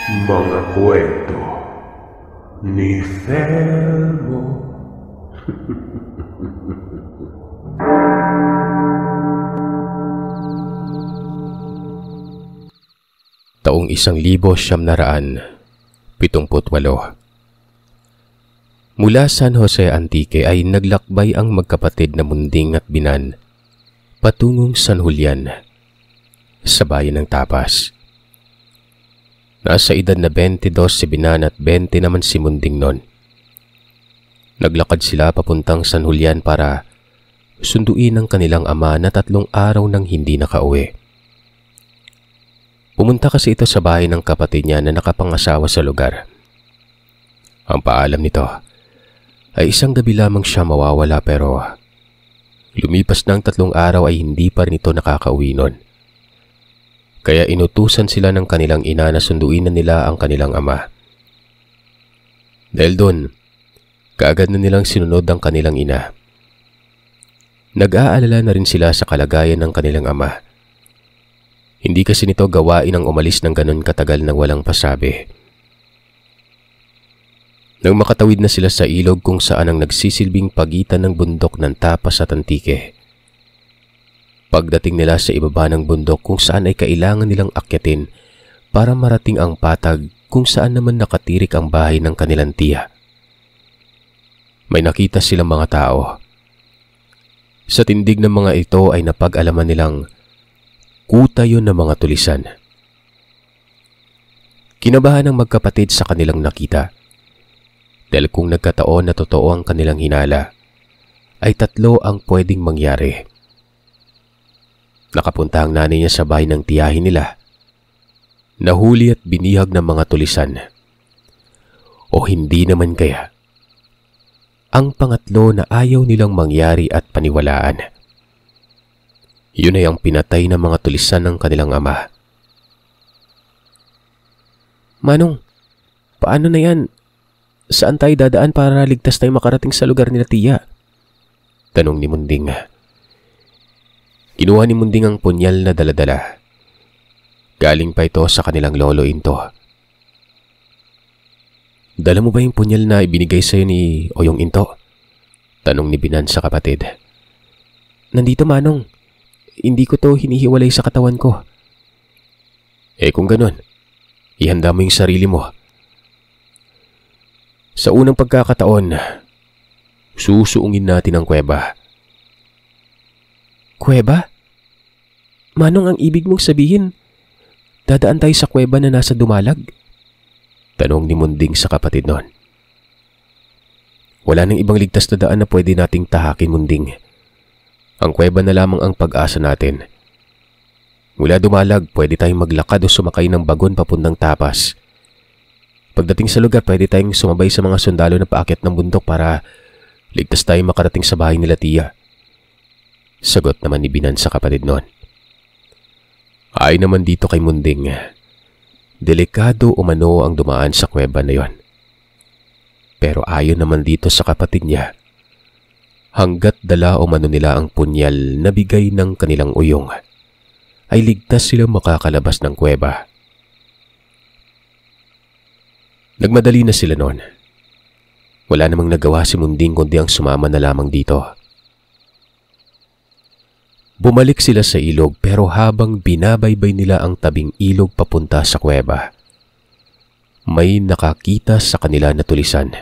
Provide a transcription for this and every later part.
Mga kwento ni Felmo. Taong 1978. Mula San Jose Antique ay naglakbay ang magkapatid na Munding at Binan patungong San Julian sa bayan ng Tapas. Nasa edad na 22 si Binan at 20 naman si Munding noon. Naglakad sila papuntang San Julian para sunduin ang kanilang ama na 3 araw nang hindi nakauwi. Pumunta kasi ito sa bahay ng kapatid niya na nakapangasawa sa lugar. Ang paalam nito ay isang gabi lamang siya mawawala, pero lumipas ng 3 araw ay hindi pa rin ito nakakauwi noon. Kaya inutusan sila ng kanilang ina na sunduin na nila ang kanilang ama. Dahil doon, kaagad na nilang sinunod ang kanilang ina. Nag-aalala na rin sila sa kalagayan ng kanilang ama. Hindi kasi nito gawain ang umalis ng ganun katagal nang walang pasabi. Nang makatawid na sila sa ilog kung saan ang nagsisilbing pagitan ng bundok ng Tapas at Antique. Pagdating nila sa ibaba ng bundok kung saan ay kailangan nilang akyatin para marating ang patag kung saan naman nakatirik ang bahay ng kanilang tiya. May nakita silang mga tao. Sa tindig ng mga ito ay napag-alaman nilang kuta yun ng mga tulisan. Kinabahan ng magkapatid sa kanilang nakita. Dahil kung nagkataon na totoo ang kanilang hinala, ay 3 ang pwedeng mangyari. Nakapunta ang nanay niya sa bahay ng tiyahin nila. Nahuli at binihag ng mga tulisan. O hindi naman kaya ang pangatlo na ayaw nilang mangyari at paniwalaan. Yun ay ang pinatay ng mga tulisan ng kanilang ama. Manong, paano na yan? Saan tayo dadaan para ligtas tayo makarating sa lugar nila tiya? Tanong ni Munding. Kinuha ni Munding ang punyal na daladala. Galing pa ito sa kanilang lolo Into. Dala mo ba yung punyal na ibinigay sa'yo ni Oyong Into? Tanong ni Binan sa kapatid. Nandito, Manong. Hindi ko to hinihiwalay sa katawan ko. Kung ganun, ihanda mo yung sarili mo. Sa unang pagkakataon, susuungin natin ang kuweba. Kuweba? Manong, ang ibig mong sabihin, dadaan tayo sa kuweba na nasa Dumalag? Tanong ni Munding sa kapatid noon. Wala nang ibang ligtas na daan na pwede nating tahakin, Munding. Ang kuweba na lamang ang pag-asa natin. Mula Dumalag, pwede tayong maglakad o sumakay ng bagon papuntang Tapas. Pagdating sa lugar, pwede tayong sumabay sa mga sundalo na paakyat ng bundok para ligtas tayong makarating sa bahay nila tiya. Sagot naman ni Binan sa kapatid noon. Ay naman dito kay Munding. Delikado umano ang dumaan sa kuweba na yon. Pero ayon naman dito sa kapatid niya, hanggat dala umano nila ang punyal na bigay ng kanilang uyong, ay ligtas silang makakalabas ng kuweba. Nagmadali na sila noon. Wala namang nagawa si Munding kundi ang sumama na lamang dito. Bumalik sila sa ilog, pero habang binabaybay nila ang tabing ilog papunta sa kuweba, may nakakita sa kanila na tulisan.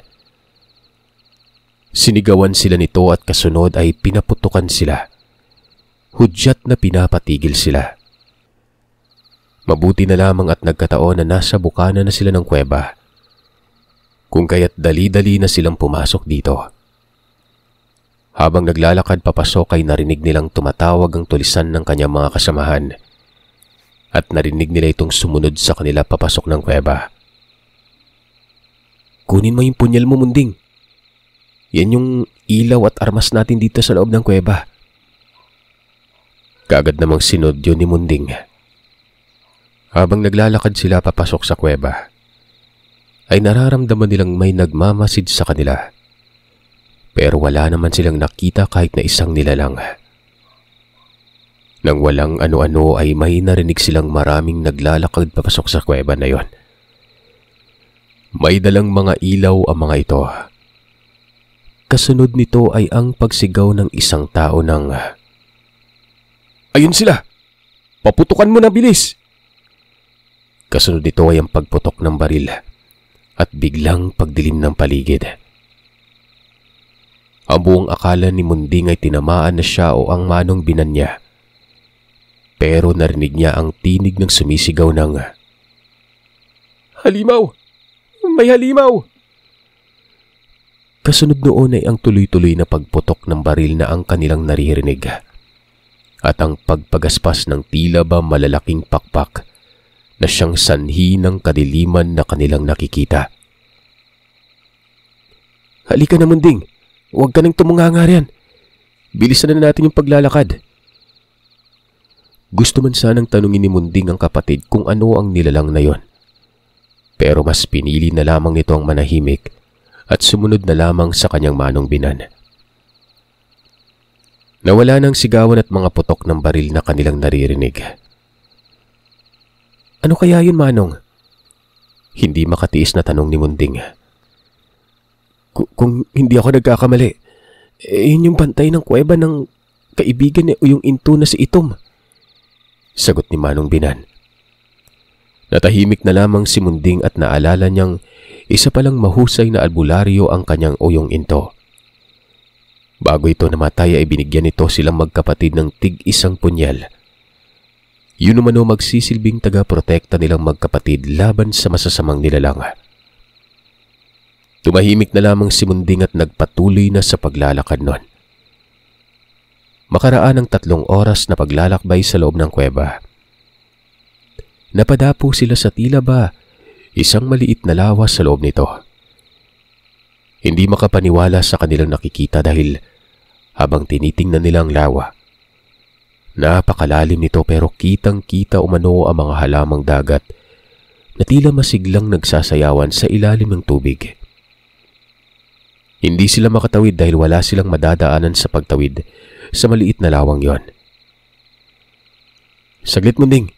Sinigawan sila nito at kasunod ay pinaputukan sila. Hudyat na pinapatigil sila. Mabuti na lamang at nagkataon na nasa bukana na sila ng kuweba, kung kaya't dali-dali na silang pumasok dito. Habang naglalakad papasok ay narinig nilang tumatawag ang tulisan ng kanyang mga kasamahan at narinig nila itong sumunod sa kanila papasok ng kuweba. Kunin mo yung punyal mo, Munding. Yan yung ilaw at armas natin dito sa loob ng kuweba. Kaagad namang sinod yun ni Munding. Habang naglalakad sila papasok sa kuweba, ay nararamdaman nilang may nagmamasid sa kanila. Pero wala naman silang nakita kahit na isang nilalang. Nang walang ano-ano ay may narinig silang maraming naglalakad papasok sa kuweba na yon. May dalang mga ilaw ang mga ito. Kasunod nito ay ang pagsigaw ng isang tao ng, "Ayun sila! Paputukan mo na, bilis!" Kasunod nito ay ang pagputok ng baril at biglang pagdilim ng paligid. Ang buong akala ni Munding ay tinamaan na siya o ang manong binan niya. Pero narinig niya ang tinig ng sumisigaw ng, "Halimaw! May halimaw!" Kasunod noon ay ang tuloy-tuloy na pagputok ng baril na ang kanilang naririnig at ang pagpagaspas ng tila ba malalaking pakpak na siyang sanhi ng kadiliman na kanilang nakikita. "Halika na, Munding! Huwag ka nang tumunganga riyan. Bilisan na natin yung paglalakad." Gusto man sanang tanungin ni Munding ang kapatid kung ano ang nilalang na yon. Pero mas pinili na lamang nito ang manahimik at sumunod na lamang sa kanyang manong binan. Nawala ng sigawan at mga putok ng baril na kanilang naririnig. "Ano kaya yun, Manong?" Hindi makatiis na tanong ni Munding. Kung hindi ako nagkakamali, yun yung bantay ng kuweba ng kaibigan ni Uyong Into na si Itom, sagot ni Manong Binan. Natahimik na lamang si Munding at naalala niyang isa palang mahusay na albularyo ang kanyang Uyong Into. Bago ito namatay ay binigyan nito silang magkapatid ng tig-isang punyal. Yun naman o magsisilbing taga-protekta nilang magkapatid laban sa masasamang nilalang. Tumahimik na lamang si Munding at nagpatuloy na sa paglalakad nun. Makaraan ng 3 oras na paglalakbay sa loob ng kuweba. Napadapo sila sa tila ba isang maliit na lawa sa loob nito. Hindi makapaniwala sa kanilang nakikita dahil habang tinitingnan nila ang lawa, napakalalim nito pero kitang-kita umano ang mga halamang dagat na tila masiglang nagsasayawan sa ilalim ng tubig. Hindi sila makatawid dahil wala silang madadaanan sa pagtawid sa maliit na lawang yon. "Saglit, Munding.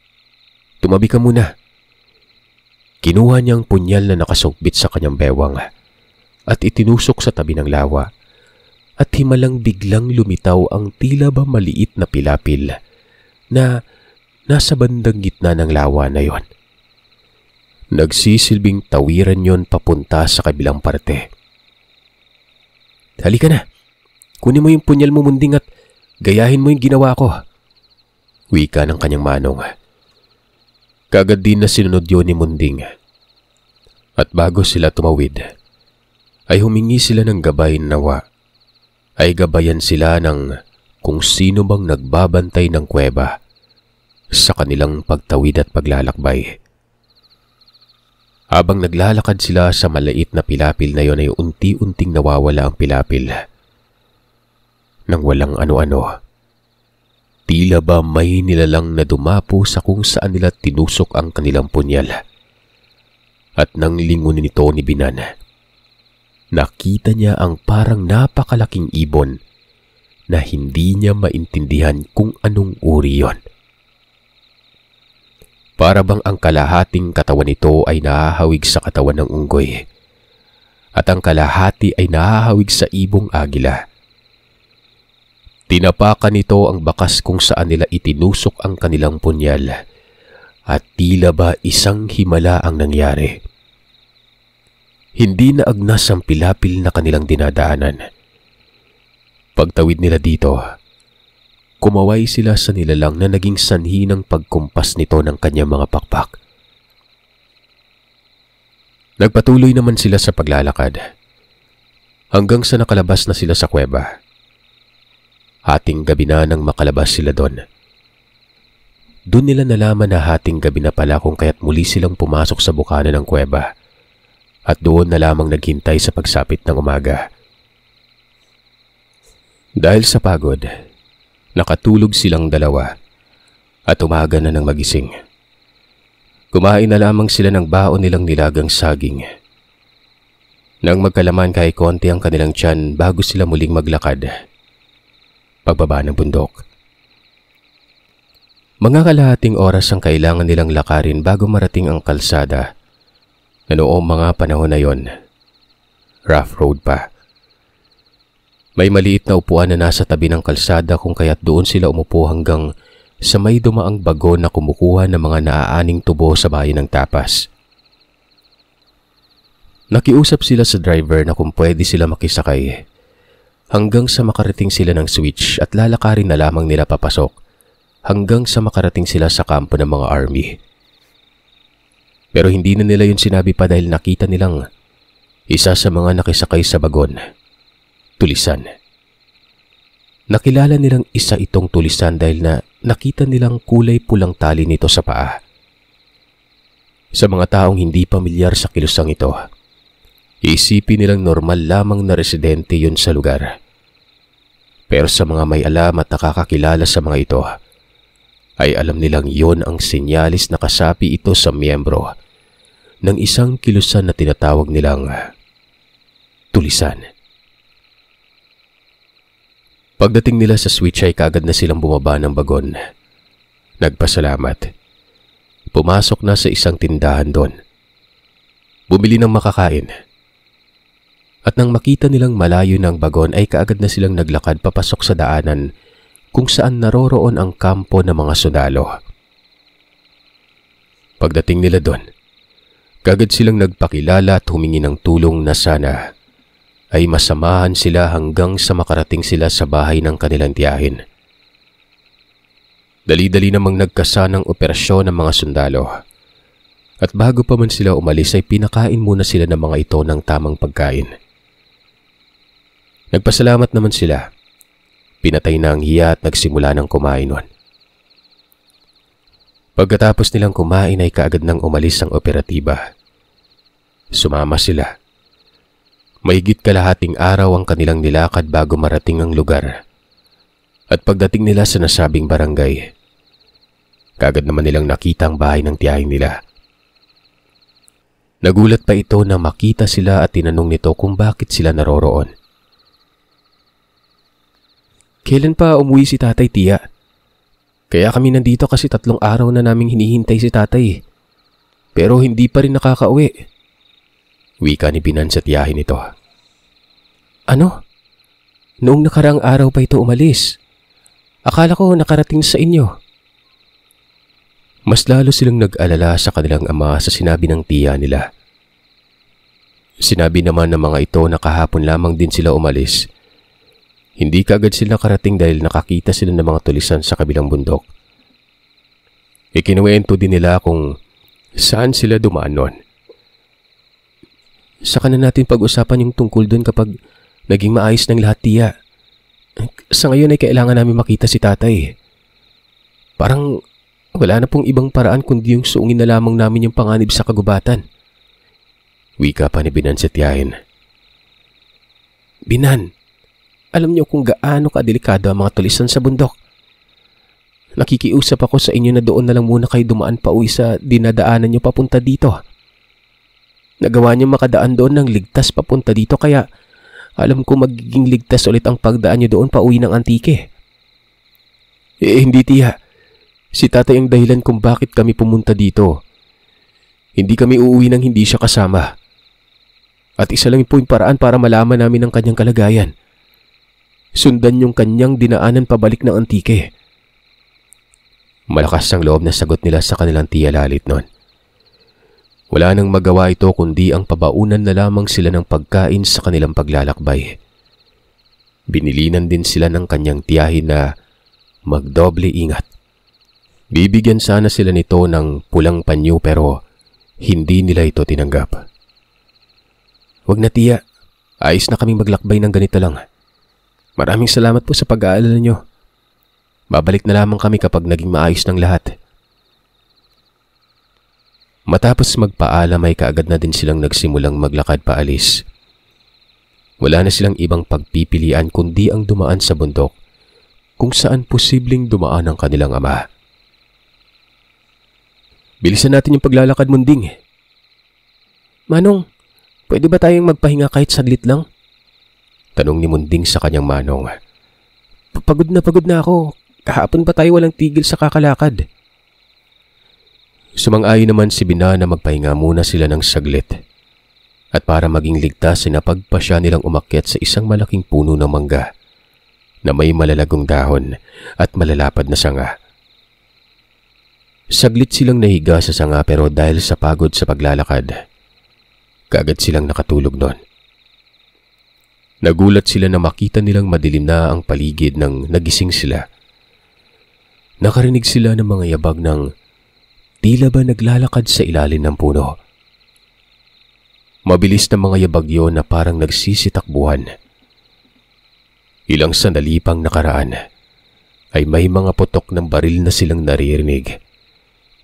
Tumabi ka muna." Kinuha niyang punyal na nakasukbit sa kanyang bewang at itinusok sa tabi ng lawa at himalang biglang lumitaw ang tila ba maliit na pilapil na nasa bandang gitna ng lawa na yon. Nagsisilbing tawiran yon papunta sa kabilang parte. "Halika na. Kunin mo yung punyal mo, Munding, at gayahin mo yung ginawa ko," wika ng kanyang manong. Kagad din na sinunod yun ni Munding. At bago sila tumawid, ay humingi sila ng gabay nawa. Ay gabayan sila ng kung sino bang nagbabantay ng kuweba sa kanilang pagtawid at paglalakbay. Habang naglalakad sila sa maliit na pilapil na yon ay unti-unting nawawala ang pilapil. Nang walang ano-ano, tila ba may nilalang na dumapo sa kung saan nila tinusok ang kanilang punyal. At nang lingunin nito ni Binan, nakita niya ang parang napakalaking ibon na hindi niya maintindihan kung anong uri yon. Para bang ang kalahating katawan nito ay nahahawig sa katawan ng unggoy at ang kalahati ay nahahawig sa ibong agila. Tinapakan nito ang bakas kung saan nila itinusok ang kanilang punyal at tila ba isang himala ang nangyari. Hindi na agnas ang pilapil na kanilang dinadaanan. Pagtawid nila dito, kumaway sila sa nilalang na naging sanhi ng pagkumpas nito ng kanyang mga pakpak. Nagpatuloy naman sila sa paglalakad hanggang sa nakalabas na sila sa kuweba. Hating gabi na nang makalabas sila doon. Doon nila nalaman na hating gabi na pala kung kaya't muli silang pumasok sa bukana ng kuweba at doon na lamang naghintay sa pagsapit ng umaga. Dahil sa pagod, nakatulog silang dalawa at umaga na nang magising. Kumain na lamang sila ng baon nilang nilagang saging. Nang magkalaman kahit konti ang kanilang tiyan bago sila muling maglakad, pagbaba ng bundok. Mga kalahating oras ang kailangan nilang lakarin bago marating ang kalsada na noong mga panahon na yon, rough road pa. May maliit na upuan na nasa tabi ng kalsada kung kaya't doon sila umupo hanggang sa may dumaang bagon na kumukuha ng mga naaaning tubo sa bayan ng Tapas. Nakiusap sila sa driver na kung pwede sila makisakay hanggang sa makarating sila ng switch at lalakarin na lamang nila papasok hanggang sa makarating sila sa kampo ng mga army. Pero hindi na nila yun sinabi pa dahil nakita nilang isa sa mga nakisakay sa bagon, tulisan. Nakilala nilang isa itong tulisan dahil na nakita nilang kulay pulang tali nito sa paa. Sa mga taong hindi pamilyar sa kilusang ito, iisipin nilang normal lamang na residente yun sa lugar. Pero sa mga may alam at nakakakilala sa mga ito, ay alam nilang yon ang senyalis na kasapi ito sa miyembro ng isang kilusan na tinatawag nilang tulisan. Pagdating nila sa switch ay kaagad na silang bumaba ng bagon. Nagpasalamat. Pumasok na sa isang tindahan doon. Bumili ng makakain. At nang makita nilang malayo ng bagon ay kaagad na silang naglakad papasok sa daanan kung saan naroroon ang kampo ng mga sundalo. Pagdating nila doon, kaagad silang nagpakilala at humingi ng tulong na sana ay masamahan sila hanggang sa makarating sila sa bahay ng kanilang tiyahin. Dali-dali namang nagkasa ng operasyon ng mga sundalo. At bago pa man sila umalis ay pinakain muna sila ng mga ito ng tamang pagkain. Nagpasalamat naman sila. Pinatay na ang hiya at nagsimula ng kumain nun. Pagkatapos nilang kumain ay kaagad nang umalis ang operatiba. Sumama sila. Mahigit kalahating araw ang kanilang nilakad bago marating ang lugar. At pagdating nila sa nasabing barangay, kaagad naman nilang nakita ang bahay ng tiyahin nila. Nagulat pa ito na makita sila at tinanong nito kung bakit sila naroroon. Kailan pa umuwi si tatay, tiya? Kaya kami nandito kasi 3 araw na naming hinihintay si tatay. Pero hindi pa rin nakakauwi. Wika ni Binan sa tiyahin nito. Ano? Noong nakaraang araw pa ito umalis. Akala ko nakarating sa inyo. Mas lalo silang nag-alala sa kanilang ama sa sinabi ng tiya nila. Sinabi naman ng mga ito na kahapon lamang din sila umalis. Hindi kaagad sila nakarating dahil nakakita sila ng mga tulisan sa kabilang bundok. Ikinuwento din nila kung saan sila dumaan noon. Saka na natin pag-usapan yung tungkol doon kapag naging maayos ng lahat, tiya. Sa ngayon ay kailangan namin makita si tatay. Parang wala na pong ibang paraan kundi yung suungin na lamang namin yung panganib sa kagubatan. Wika pa ni Binan sa tiyahin. Binan, alam niyo kung gaano kadelikado ang mga tulisan sa bundok. Nakikiusap ako sa inyo na doon na lang muna kayo dumaan pa uwi sa dinadaanan niyo papunta dito. Nagawa niyo makadaan doon ng ligtas papunta dito kaya alam ko magiging ligtas ulit ang pagdaan niyo doon pa uwi ng Antique. Hindi, tiya. Si tatay ang dahilan kung bakit kami pumunta dito. Hindi kami uuwi nang hindi siya kasama. At isa lang po yung paraan para malaman namin ang kanyang kalagayan. Sundan yung kanyang dinaanan pabalik ng Antique. Malakas ang loob na sagot nila sa kanilang tiya Lalit noon. Wala nang magawa ito kundi ang pabaunan na lamang sila ng pagkain sa kanilang paglalakbay. Binilinan din sila ng kanyang tiyahin na magdoble ingat. Bibigyan sana sila nito ng pulang panyo pero hindi nila ito tinanggap. Wag na, tiya. Ayos na kaming maglakbay ng ganito lang. Maraming salamat po sa pag-aalala nyo. Babalik na lamang kami kapag naging maayos ng lahat. Matapos magpaalam ay kaagad na din silang nagsimulang maglakad paalis. Wala na silang ibang pagpipilian kundi ang dumaan sa bundok kung saan posibleng dumaan ang kanilang ama. Bilisan natin yung paglalakad, Munding. Manong, pwede ba tayong magpahinga kahit saglit lang? Tanong ni Munding sa kanyang manong. Pagod na ako. Kahapon pa tayo walang tigil sa kakalakad. Sumang-ayon naman si Bina na magpahinga muna sila ng saglit. At para maging ligtas, napagpasya nilang umakyat sa isang malaking puno ng mangga na may malalagong dahon at malalapad na sanga. Saglit silang nahiga sa sanga pero dahil sa pagod sa paglalakad, kaagad silang nakatulog noon. Nagulat sila na makita nilang madilim na ang paligid nang nagising sila. Nakarinig sila ng mga yabag ng tila ba naglalakad sa ilalim ng puno. Mabilis na mga yabag yun na parang nagsisitakbuhan. Ilang sandali pang nakaraan ay may mga putok ng baril na silang naririnig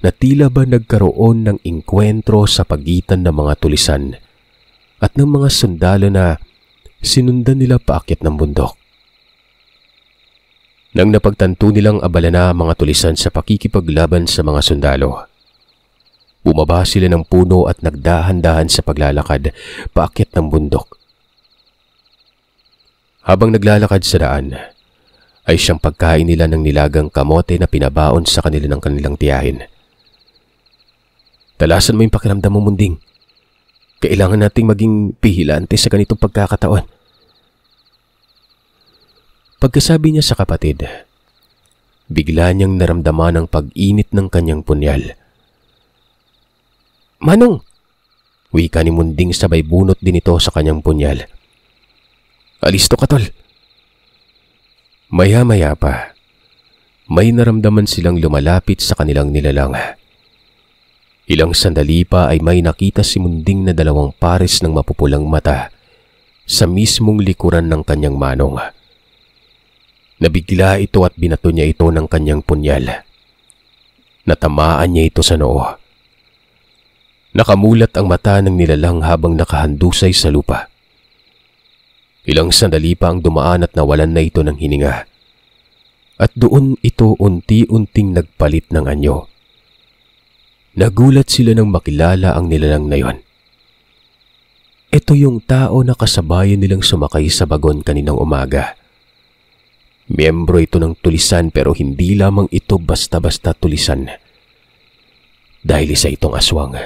na tila ba nagkaroon ng inkwentro sa pagitan ng mga tulisan at ng mga sundalo na sinundan nila paakyat ng bundok. Nang napagtanto nilang abala na ang mga tulisan sa pakikipaglaban sa mga sundalo, bumaba sila ng puno at nagdahan-dahan sa paglalakad paakyat ng bundok. Habang naglalakad sa daan, ay siyang pagkain nila ng nilagang kamote na pinabaon sa kanila ng kanilang tiyahin. Talasan mo yung pakiramdam mo, Munding. Kailangan nating maging pihilante sa ganitong pagkakataon. Pagkasabi niya sa kapatid, bigla niyang naramdaman ang pag-init ng kanyang punyal. Manong! Wika ni Munding sabay bunot din ito sa kanyang punyal. Alisto ka, tol. Maya-maya pa, may naramdaman silang lumalapit sa kanilang nilalang. Ilang sandali pa ay may nakita si Munding na dalawang pares ng mapupulang mata sa mismong likuran ng kanyang manong. Nabigla ito at binato niya ito ng kanyang punyal. Natamaan niya ito sa noo. Nakamulat ang mata ng nilalang habang nakahandusay sa lupa. Ilang sandali pa ang dumaan at nawalan na ito ng hininga. At doon ito unti-unting nagpalit ng anyo. Nagulat sila nang makilala ang nilalang na yon. Ito yung tao na kasabayan nilang sumakay sa bagon kaninang umaga. Miyembro ito ng tulisan pero hindi lamang ito basta-basta tulisan. Dahil isa itong aswang.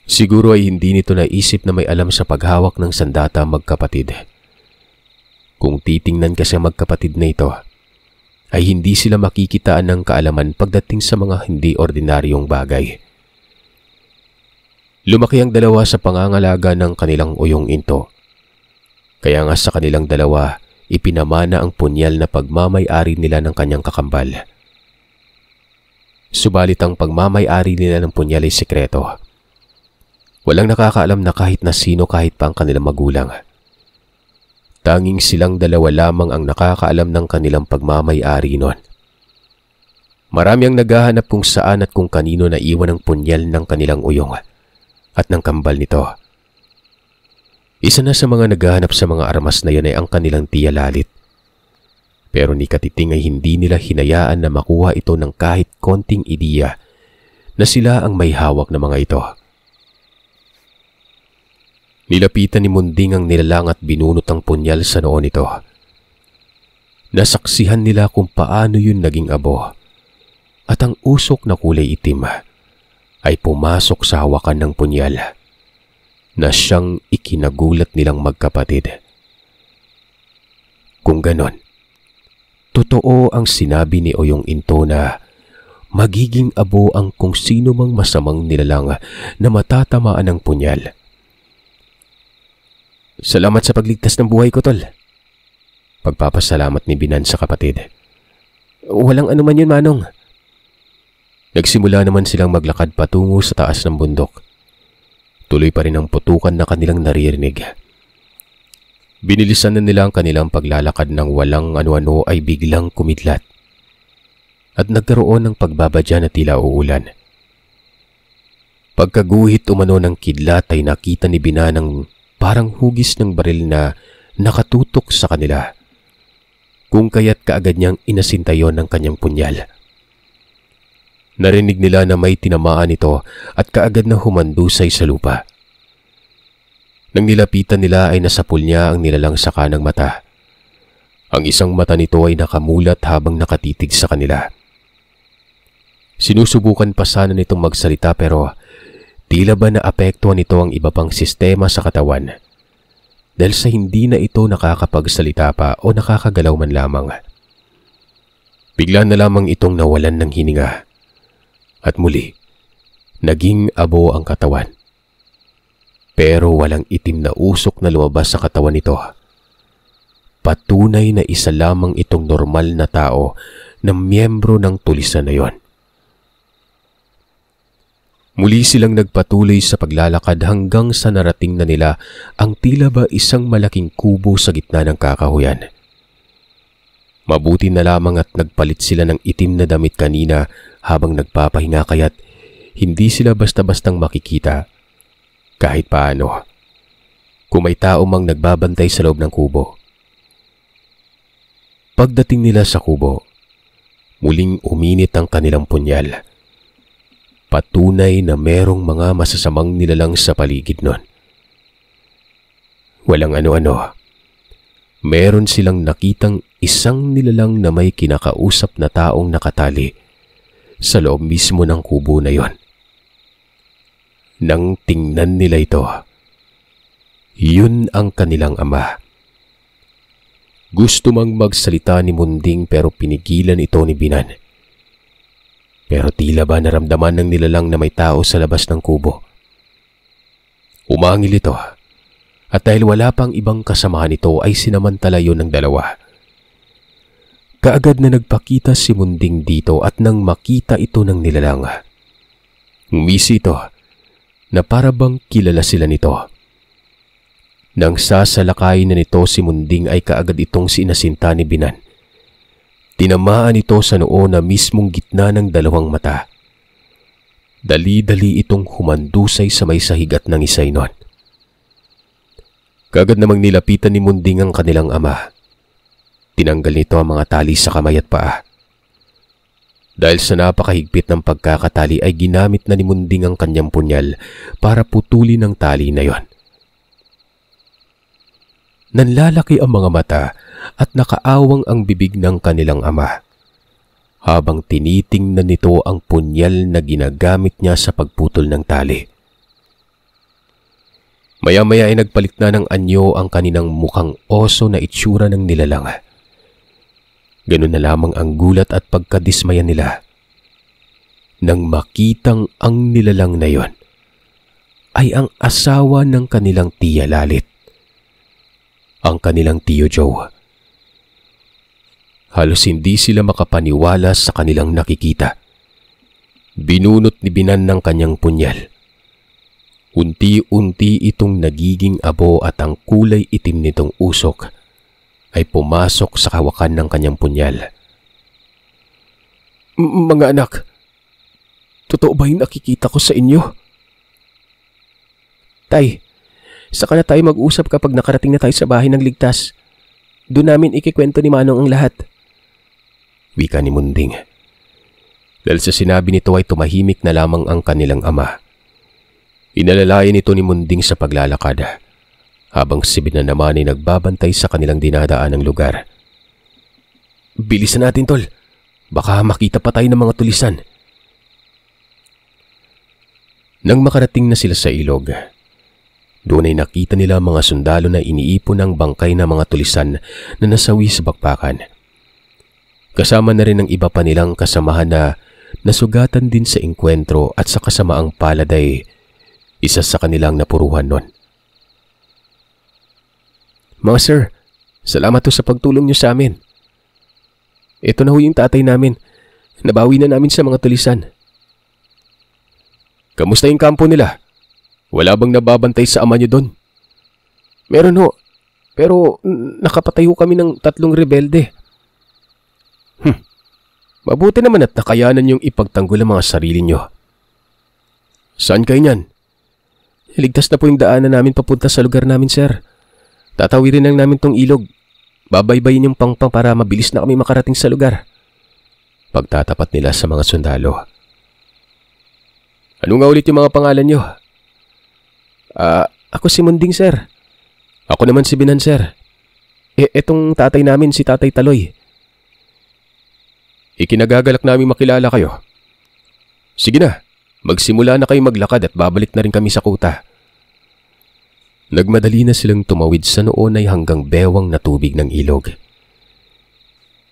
Siguro ay hindi nito naisip na may alam sa paghawak ng sandata magkapatid. Kung titingnan kasi magkapatid na ito, ay hindi sila makikitaan ng kaalaman pagdating sa mga hindi ordinaryong bagay. Lumaki ang dalawa sa pangangalaga ng kanilang uyong into. Kaya nga sa kanilang dalawa, ipinamana ang punyal na pagmamay-ari nila ng kanyang kakambal. Subalit ang pagmamay-ari nila ng punyal ay sekreto. Walang nakakaalam na kahit na sino kahit pa ang kanilang magulang. Tanging silang dalawa lamang ang nakakaalam ng kanilang pagmamay-ari noon. Marami ang naghahanap kung saan at kung kanino naiwan ang punyal ng kanilang uyong at ng kambal nito. Isa na sa mga naghahanap sa mga armas na yan ay ang kanilang tiya Lalit. Pero ni Katiting ay hindi nila hinayaan na makuha ito ng kahit konting ideya na sila ang may hawak na mga ito. Nilapitan ni Munding ang nilalang at binunot ang punyal sa noo nito. Nasaksihan nila kung paano yun naging abo at ang usok na kulay itim ay pumasok sa hawakan ng punyal na siyang ikinagulat nilang magkapatid. Kung ganon, totoo ang sinabi ni Oyong Into na magiging abo ang kung sino mang masamang nilalang na matatamaan ng punyal. Salamat sa pagligtas ng buhay ko, tol. Pagpapasalamat ni Binan sa kapatid. Walang anuman yun, Manong. Nagsimula naman silang maglakad patungo sa taas ng bundok. Tuloy pa rin ang putukan na kanilang naririnig. Binilisan na nila ang kanilang paglalakad nang walang ano-ano ay biglang kumidlat. At nagkaroon ng pagbabadya na tila uulan. Pagkaguhit umano ng kidlat ay nakita ni Bina ng parang hugis ng baril na nakatutok sa kanila. Kung kaya't kaagad niyang inasintayon ng kanyang punyal. Narinig nila na may tinamaan ito at kaagad na humandusay sa lupa. Nang nilapitan nila ay nasapul niya ang nilalang sa kanang mata. Ang isang mata nito ay nakamulat habang nakatitig sa kanila. Sinusubukan pa sana nitong magsalita pero tila ba naapektuhan nito ang iba pang sistema sa katawan dahil sa hindi na ito nakakapagsalita pa o nakakagalaw man lamang. Bigla na lamang itong nawalan ng hininga at muli naging abo ang katawan. Pero walang itim na usok na lumabas sa katawan nito. Patunay na isa lamang itong normal na tao na miyembro ng tulisan na yon. Muli silang nagpatuloy sa paglalakad hanggang sa narating na nila ang tila ba isang malaking kubo sa gitna ng kakahuyan. Mabuti na lamang at nagpalit sila ng itim na damit kanina habang nagpapahinga kaya't hindi sila basta-bastang makikita kahit paano kung may tao mang nagbabantay sa loob ng kubo. Pagdating nila sa kubo, muling uminit ang kanilang punyal. Patunay na merong mga masasamang nilalang sa paligid nun. Walang ano-ano. Meron silang nakitang isang nilalang na may kinakausap na taong nakatali sa loob mismo ng kubo na yon. Nang tingnan nila ito, yun ang kanilang ama. Gusto mang magsalita ni Munding pero pinigilan ito ni Binan. Pero tila ba naramdaman ng nilalang na may tao sa labas ng kubo. Umangil ito at dahil wala pang ibang kasamahan ito ay sinamantala yun ng dalawa. Kaagad na nagpakita si Munding dito at nang makita ito ng nilalang, ngumisi ito na para bang kilala sila nito. Nang sasalakay na nito si Munding ay kaagad itong sinasinta ni Binan. Tinamaan ito sa noo na mismong gitna ng dalawang mata. Dali-dali itong humandusay sa may sahig at nangisay nun. Kaagad namang nilapitan ni Munding ang kanilang ama. Tinanggal nito ang mga tali sa kamay at paa. Dahil sa napakahigpit ng pagkakatali ay ginamit na ni Munding ang kanyang punyal para putulin ang tali na yon. Nanlalaki ang mga mata at nakaawang ang bibig ng kanilang ama habang tinitingnan nito ang punyal na ginagamit niya sa pagputol ng tali. Maya-maya ay nagpalit na ng anyo ang kaninang mukhang oso na itsura ng nilalang. Ganun na lamang ang gulat at pagkadismaya nila nang makitang ang nilalang na yon ay ang asawa ng kanilang tiya Lalit, ang kanilang tiyo Joe. Halos hindi sila makapaniwala sa kanilang nakikita. Binunot ni Binan ng kanyang punyal. Unti-unti itong nagiging abo at ang kulay itim nitong usok ay pumasok sa kawakan ng kanyang punyal. Mga anak, totoo ba yung nakikita ko sa inyo? Tay, saka na tayo mag-usap kapag nakarating na tayo sa bahay ng ligtas. Doon namin ikikwento ni Manong ang lahat. Wika ni Munding. Dahil sa sinabi nito ay tumahimik na lamang ang kanilang ama. Inalalayan ito ni Munding sa paglalakad, habang si Binan naman ay nagbabantay sa kanilang dinadaan ng lugar. Bilisan natin, tol. Baka makita pa tayo ng mga tulisan. Nang makarating na sila sa ilog, doon ay nakita nila mga sundalo na iniipon ng bangkay na mga tulisan na nasawi sa bakbakan. Kasama na rin ang iba pa nilang kasamahan na nasugatan din sa engkwentro at sa kasamaang palad ay isa sa kanilang napuruhan nun. Mga sir, salamat to sa pagtulong niyo sa amin. Ito na ho yung tatay namin. Nabawi na namin sa mga tulisan. Kamusta yung kampo nila? Wala bang nababantay sa ama niyo doon? Meron ho. Pero nakapatay ho kami ng 3 rebelde. Mabuti naman at nakayanan yung ipagtanggol ang mga sarili niyo. Saan kayo niyan? Ligtas na po yung daanan namin papunta sa lugar namin, sir. Tatawirin lang namin tong ilog. Babaybayin yung pangpang para mabilis na kami makarating sa lugar. Pagtatapat nila sa mga sundalo. Ano nga ulit yung mga pangalan niyo? Ako si Munding, sir. Ako naman si Binan, sir. Etong tatay namin, si Tatay Taloy. Ikinagagalak namin makilala kayo. Sige na, magsimula na kayo maglakad at babalik na rin kami sa kuta. Nagmadali na silang tumawid sa noon ay hanggang bewang na tubig ng ilog.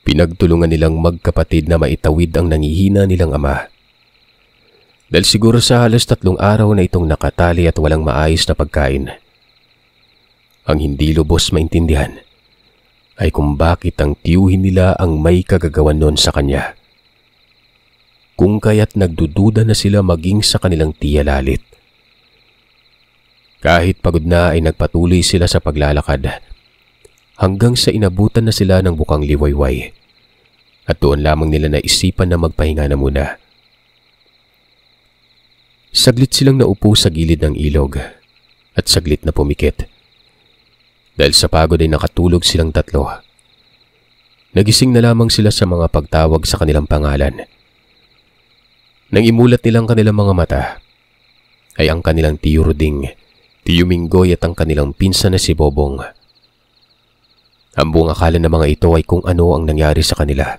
Pinagtulungan nilang magkapatid na maitawid ang nangihina nilang ama. Dahil siguro sa halos 3 araw na itong nakatali at walang maayos na pagkain. Ang hindi lubos maintindihan ay kung bakit ang tiyuhin nila ang may kagagawan nun sa kanya. Kung kaya't nagdududa na sila maging sa kanilang tiya Lalit. Kahit pagod na ay nagpatuloy sila sa paglalakad hanggang sa inabutan na sila ng bukang liwayway at doon lamang nila naisipan na magpahinga na muna. Saglit silang naupo sa gilid ng ilog at saglit na pumikit. Dahil sa pagod ay nakatulog silang 3. Nagising na lamang sila sa mga pagtawag sa kanilang pangalan. Nang imulat nilang kanilang mga mata, ay ang kanilang tiyo Ruding, tiyo Minggoy at ang kanilang pinsan na si Bobong. Ang buong akala ng mga ito ay kung ano ang nangyari sa kanila.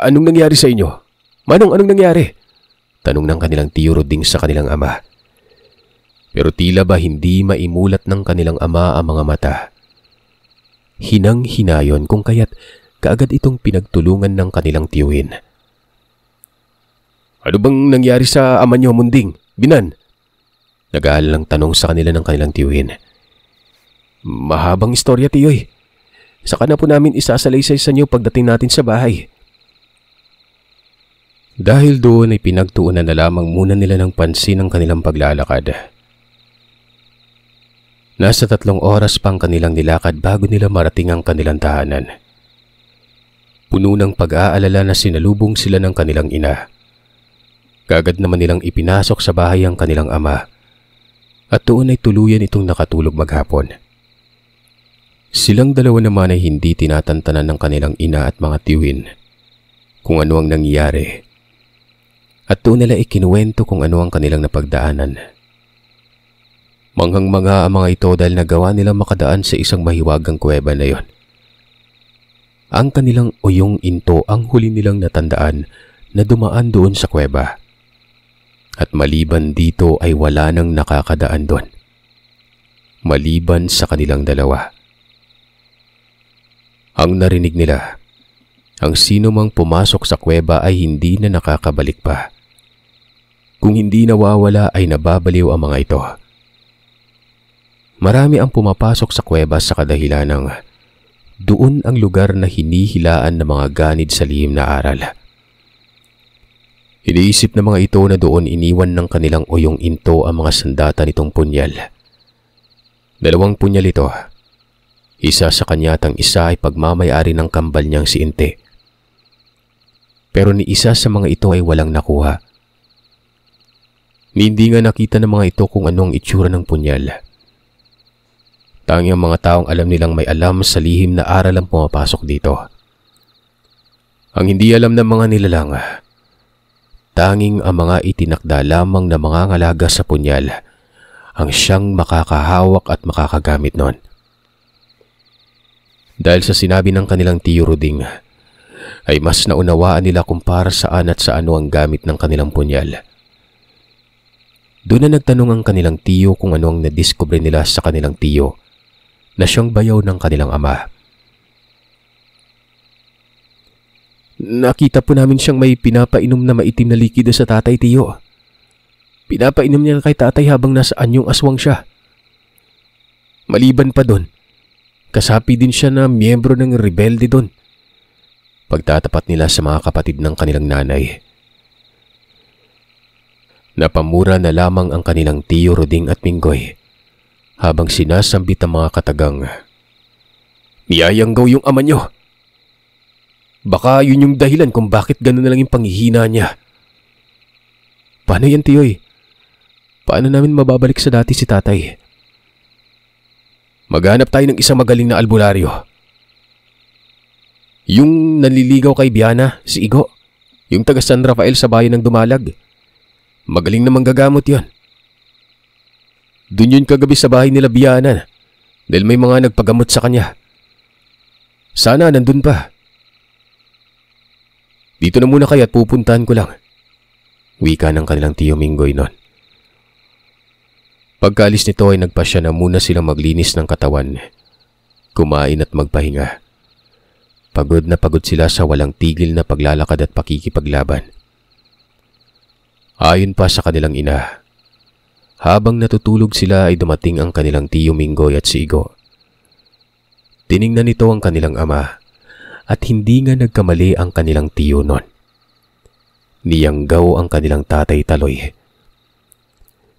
Anong nangyari sa inyo? Manong, anong nangyari? Tanong ng kanilang tiyo Ruding sa kanilang ama. Pero tila ba hindi maimulat ng kanilang ama ang mga mata. Hinang-hinayon kung kaya't kaagad itong pinagtulungan ng kanilang tiyuhin. Ano bang nangyari sa ama niyo, Munding? Binan? Nag-aalalang tanong sa kanila ng kanilang tiyuhin. Mahabang istorya, tiyoy. Saka na po namin isasalaysay sa inyo pagdating natin sa bahay. Dahil doon ay pinagtuunan na lamang muna nila ng pansin ang kanilang paglalakad. Nasa 3 oras pang kanilang nilakad bago nila marating ang kanilang tahanan. Puno ng pag-aalala na sinalubong sila ng kanilang ina. Kagad naman nilang ipinasok sa bahay ang kanilang ama at doon ay tuluyan itong nakatulog maghapon. Silang dalawa naman ay hindi tinatantanan ng kanilang ina at mga tiyuhin kung ano ang nangyari at doon nila ikinuwento kung ano ang kanilang napagdaanan. Manghang-mangha ang mga ito dahil nagawa nilang makadaan sa isang mahiwagang kuweba na yon. Ang kanilang uyong into ang huli nilang natandaan na dumaan doon sa kuweba. At maliban dito ay wala nang nakakadaan doon. Maliban sa kanilang dalawa. Ang narinig nila, ang sino mang pumasok sa kuweba ay hindi na nakakabalik pa. Kung hindi nawawala ay nababaliw ang mga ito. Marami ang pumapasok sa kuweba sa kadahilan ng doon ang lugar na hinihilaan ng mga ganid sa lihim na aral. Iniisip ng mga ito na doon iniwan ng kanilang uyong into ang mga sandata nitong punyal. 2 punyal ito. Isa sa kanya at ang isa ay pagmamayari ng kambal niyang si Inte. Pero ni isa sa mga ito ay walang nakuha. Hindi nga nakita ng mga ito kung anong itsura ng punyal. Tanging ang mga taong alam nilang may alam sa lihim na aral ang pumapasok dito. Ang hindi alam ng mga nilalang, tanging ang mga itinakda lamang na mga ngalaga sa punyal ang siyang makakahawak at makakagamit nun. Dahil sa sinabi ng kanilang tiyo Ruding, ay mas naunawaan nila kung para saan at sa ano ang gamit ng kanilang punyal. Doon na nagtanong ang kanilang tiyo kung ano ang nadiskubre nila sa kanilang tiyo na siyang bayaw ng kanilang ama. Nakita po namin siyang may pinapainom na maitim na likido sa tatay, tiyo. Pinapainom niya kay tatay habang nasa anyong aswang siya. Maliban pa doon, kasapi din siya na miyembro ng rebelde doon. Pagtatapat nila sa mga kapatid ng kanilang nanay. Napamura na lamang ang kanilang tiyo Ruding at Minggoy habang sinasambit ang mga katagang, "Niyayanggaw yung ama niyo. Baka yun yung dahilan kung bakit gano'n na lang yung panghihina niya." "Paano yan, tiyoy? Paano namin mababalik sa dati si tatay?" "Maghanap tayo ng isang magaling na albularyo. Yung nanliligaw kay Biana, si Igo. Yung taga San Rafael sa bayan ng Dumalag. Magaling na manggagamot yon. Doon yun kagabi sa bahay nila Biana dahil may mga nagpagamot sa kanya. Sana nandun pa. Dito na muna kayo at pupuntahan ko lang. Wika ng kanilang Tiyo Minggoy nun. Pagkaalis nito ay nagpasya na muna silang maglinis ng katawan, kumain at magpahinga. Pagod na pagod sila sa walang tigil na paglalakad at pakikipaglaban. Ayon pa sa kanilang ina, habang natutulog sila ay dumating ang kanilang Tiyo Minggoy at si Igo. Tiningnan nito ang kanilang ama at hindi nga nagkamali ang kanilang tiyo nun. Niyanggaw ang kanilang tatay Taloy.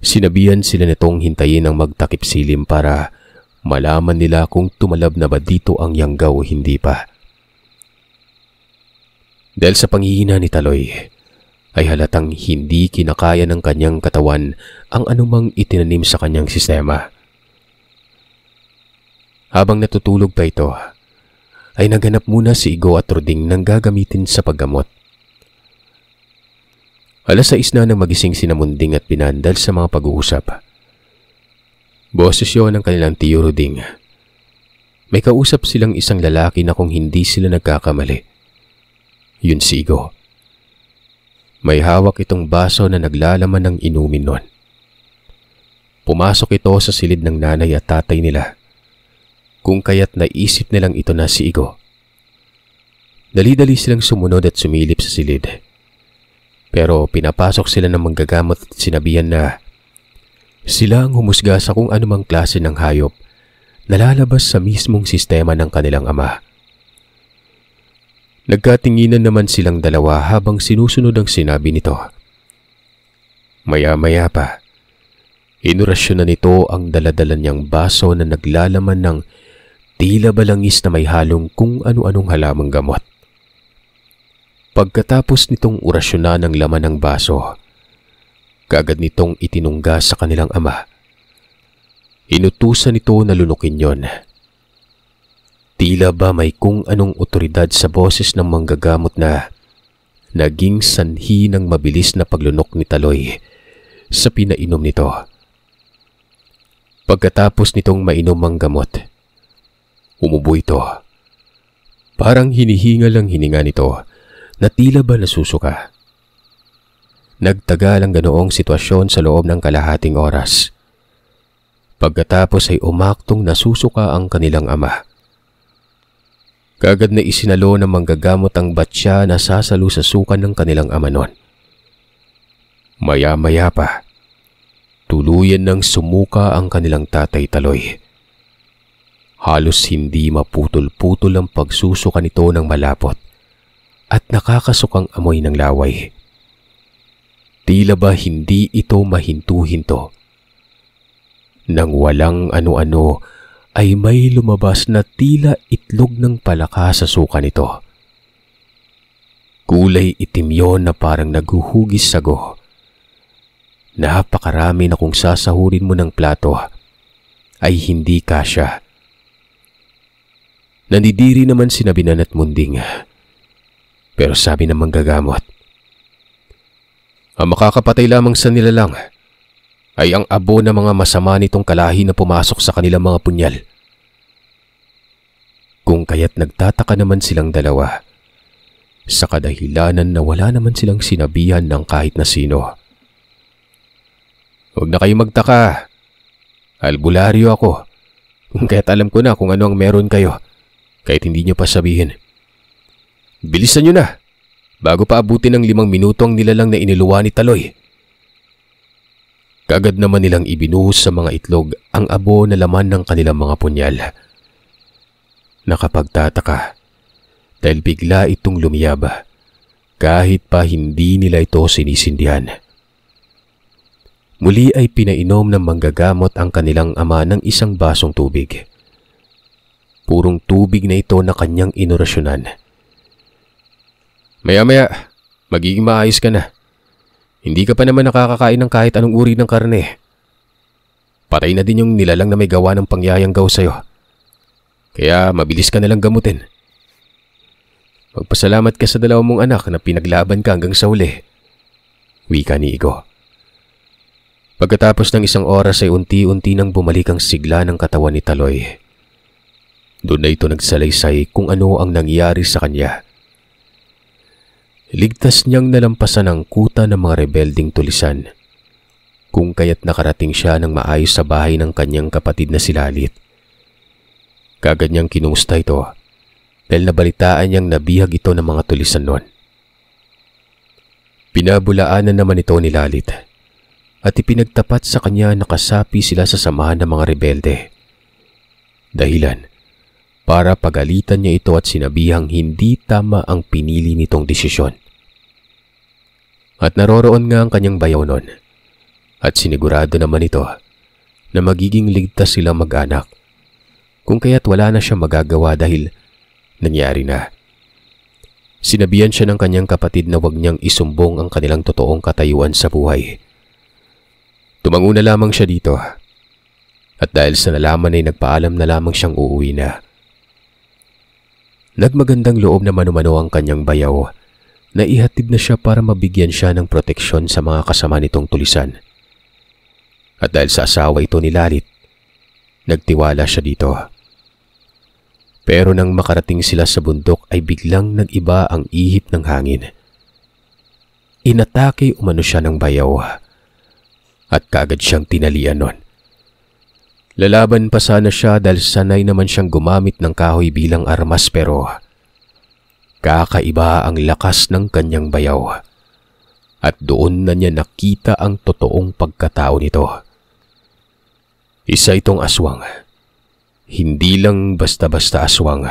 Sinabihan sila nitong hintayin ang magtakip silim para malaman nila kung tumalab na ba dito ang yanggaw o hindi pa. Dahil sa panghihina ni Taloy, ay halatang hindi kinakaya ng kanyang katawan ang anumang itinanim sa kanyang sistema. Habang natutulog pa ito, ay naghanap muna si Igo at Ruding ng gagamitin sa paggamot. 6:00 na nang magising sina Munding at Pinandal sa mga pag-uusap. Boses yun ng kanilang tiyo Ruding. May kausap silang isang lalaki na kung hindi sila nagkakamali. Yun si Igo. May hawak itong baso na naglalaman ng inumin nun. Pumasok ito sa silid ng nanay at tatay nila, kung kaya't naisip nilang ito na si Igo. Dali-dali silang sumunod at sumilip sa silid. Pero pinapasok sila ng manggagamot at sinabihan na sila ang humusga sa kung anumang klase ng hayop na lalabas sa mismong sistema ng kanilang ama. Nagkatinginan naman silang dalawa habang sinusunod ang sinabi nito. Maya-maya pa, inurasyon na nito ang daladala niyang baso na naglalaman ng tila balangis na may halong kung ano-anong halamang gamot. Pagkatapos nitong orasyonan ng laman ng baso, kaagad nitong itinungga sa kanilang ama. Inutusan nito na lunukin yon. Tila ba may kung anong otoridad sa boses ng manggagamot na naging sanhi ng mabilis na paglunok ni Taloy sa pinainom nito. Pagkatapos nitong mainom ang gamot, umubo ito. Parang hinihingal ang hininga nito na tila ba nasusuka. Nagtagal ang ganoong sitwasyon sa loob ng kalahating oras. Pagkatapos ay umaktong nasusuka ang kanilang ama. Kaagad na isinalo ng manggagamot ang batya na sasalo sa sukan ng kanilang ama nun. Maya-maya pa, tuluyan ng sumuka ang kanilang tatay Taloy. Halos hindi maputol-putol ang pagsusuka nito ng malapot at nakakasukang amoy ng laway. Tila ba hindi ito mahinto-hinto. Nang walang ano-ano ay may lumabas na tila itlog ng palaka sa suka nito. Kulay itim yon na parang naghuhugis sago. Napakarami na kung sasahurin mo ng plato ay hindi kasya. Nandidiri naman si Binan at Munding. Pero sabi ng manggagamot, ang makakapatay lamang sa nilalang ay ang abo na mga masama nitong kalahi na pumasok sa kanilang mga punyal. Kung kaya't nagtataka naman silang dalawa sa kadahilanan na wala naman silang sinabihan ng kahit na sino. Huwag na kayo magtaka. Albularyo ako. Kaya't alam ko na kung ano ang meron kayo kahit hindi nyo pa sabihin. Bilisan nyo na, bago pa abutin ng 5 minuto ang nilalang na iniluwa ni Taloy. Kaagad naman nilang ibinuhos sa mga itlog ang abo na laman ng kanilang mga punyal. Nakapagtataka dahil bigla itong lumiyaba kahit pa hindi nila ito sinisindihan. Muli ay pinainom ng manggagamot ang kanilang ama ng isang basong tubig. Purong tubig na ito na kanyang inorasyonan. Maya-maya, magiging maayos ka na. Hindi ka pa naman nakakakain ng kahit anong uri ng karne. Patay na din yung nilalang na may gawa ng pangyayanggaw sa'yo. Kaya mabilis ka nalang gamutin. Magpasalamat ka sa 2 mong anak na pinaglaban ka hanggang sa uli. Wika ni Igo. Pagkatapos ng 1 oras ay unti-unti nang bumalik ang sigla ng katawan ni Taloy. Doon na ito nagsalaysay kung ano ang nangyari sa kanya. Ligtas niyang nalampasan ang kuta ng mga rebelding tulisan, kung kaya't nakarating siya ng maayos sa bahay ng kanyang kapatid na si Lalit. Kagad niyang kinumusta ito dahil nabalitaan niyang nabihag ito ng mga tulisan noon. Pinabulaanan naman ito ni Lalit at ipinagtapat sa kanya na kasapi sila sa samahan ng mga rebelde. Dahilan para pagalitan niya ito at sinabihang hindi tama ang pinili nitong desisyon. At naroroon nga ang kanyang bayaw noon at sinigurado naman ito na magiging ligtas silang mag-anak, kung kaya't wala na siya magagawa dahil nangyari na. Sinabihan siya ng kanyang kapatid na huwag niyang isumbong ang kanilang totoong katayuan sa buhay. Tumango na lamang siya dito at dahil sa nalaman ay nagpaalam na lamang siyang uuwi na. Nagmagandang loob na mano-mano ang kanyang bayaw na ihatid na siya para mabigyan siya ng proteksyon sa mga kasama nitong tulisan. At dahil sa asawa ito ni Lalit, nagtiwala siya dito. Pero nang makarating sila sa bundok ay biglang nag-iba ang ihip ng hangin. Inatake umano siya ng bayaw at kaagad siyang tinalian nun. Lalaban pa sana siya dahil sanay naman siyang gumamit ng kahoy bilang armas, pero kakaiba ang lakas ng kanyang bayaw at doon na niya nakita ang totoong pagkatao nito. Isa itong aswang. Hindi lang basta-basta aswang.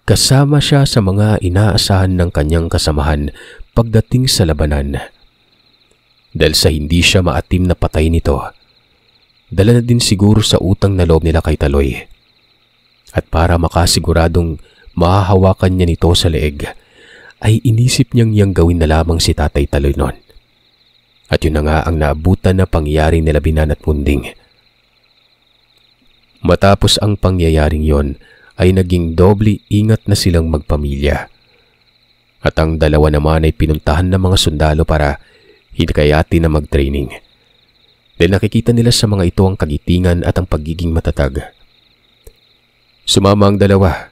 Kasama siya sa mga inaasahan ng kanyang kasamahan pagdating sa labanan. Dahil sa hindi siya maatim na patay nito, dala na din siguro sa utang na loob nila kay Taloy. At para makasiguradong mahahawakan niya nito sa leeg, ay inisip niyang gawin na lamang si Tatay Taloy noon. At yun na nga ang naabutan na pangyayari nila Binan at Munding. Matapos ang pangyayaring yon ay naging doble ingat na silang magpamilya. At ang dalawa naman ay pinuntahan ng mga sundalo para hikayati na mag-training. Dahil nakikita nila sa mga ito ang kagitingan at ang pagiging matatag. Sumama ang dalawa.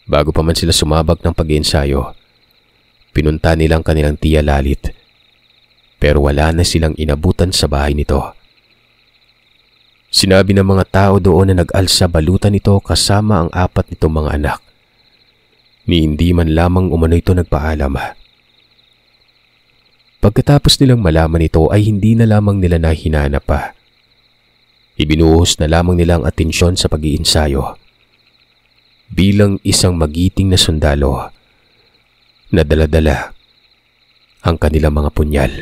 Bago pa man sila sumabak ng pag-iensayo, pinunta nilang kanilang tiya Lalit. Pero wala na silang inabutan sa bahay nito. Sinabi ng mga tao doon na nag-alsa balutan nito kasama ang 4 nitong mga anak. Ni hindi man lamang umano ito nagpaalam. Pagkatapos nilang malaman ito ay hindi na lamang nila nahinanap pa. Ibinuhos na lamang nila ang atensyon sa pag-iensayo. Bilang isang magiting na sundalo na dala-dala ang kanilang mga punyal.